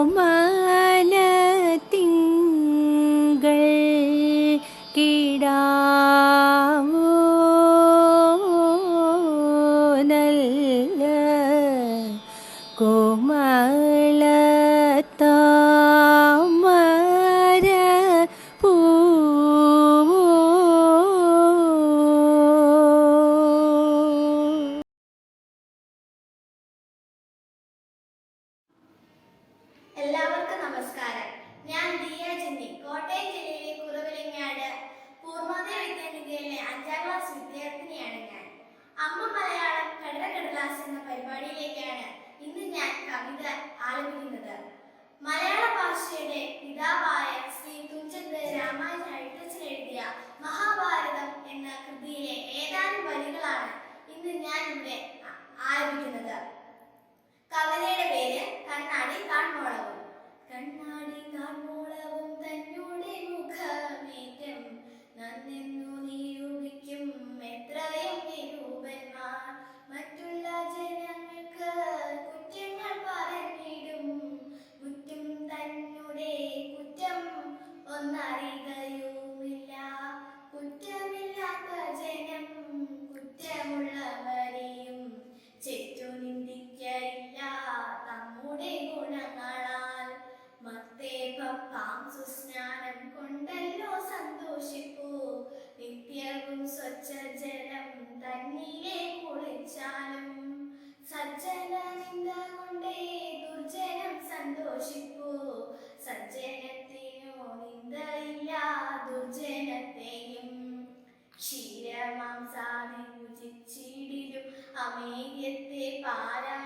കോമലത്തിങ്കൾ കിടാവോ നല്ല കോമളത്താമര പൂവോ. എല്ലാവർക്കും നമസ്കാരം. ഞാൻ ദിയ ജിന്നി, കോട്ടയം ജില്ലയിലെ കുറവിലങ്ങാട് പൂർവോദയ വിദ്യാനികയിലെ 5ാം ക്ലാസ് വിദ്യാർത്ഥിനിയാണ് ഞാൻ. അമ്മ മലയാളം കടല കടലാസ് എന്ന പരിപാടിയിലേക്കാണ് ഇന്ന് ഞാൻ കവിത ആലപിക്കുന്നത്. മലയാള ഭാഷയുടെ പിതാവായ ശ്രീ തുഞ്ചത്ത് രാമാനുജൻ എഴുത്തച്ഛൻ എഴുതിയ മഹാഭാരതം എന്ന കൃതിയിലെ ഏതാനും വരികളാണ് ഇന്ന് ഞാൻ ഇവിടെ ആലപിക്കുന്നത്. കവിതയുടെ പേര് കണ്ണാടി കാൺമോളവും. കണ്ണാടി കാൺമോളവും തന്നോടെ മുഖമേറ്റം നന്നെന്നു നിരൂപിക്കും എത്രയും നിരൂപന്മാർ. മറ്റുള്ള ജനങ്ങൾക്ക് കുറ്റങ്ങൾ പറഞ്ഞിടും, കുറ്റം തന്നെ കുറ്റം ഒന്നറിയുകയുമില്ല. കുറ്റമില്ലാത്ത ജനം കുറ്റമുള്ളവരെയും ചെറ്റുനിന്ദിക്കയില്ല നമ്മുടെ ഗുണങ്ങളാൽ. മത്തേപം സുസ്നാനം കൊണ്ടല്ലോ സന്തോഷിപ്പൂ, നിത്യവും സ്വച്ഛജലം തന്നിലെ കുളിച്ചാലും. സജ്ജന നിന്ദ കൊണ്ടേ ദുർജനം സന്തോഷിപ്പൂ, സജ്ജനത്തിനോ നിന്ദയില്ല ദുർജനത്തെയും. ക്ഷീരമാംസാദി ഭുജിച്ചിടിലും അമേര്യത്തെ പാരാ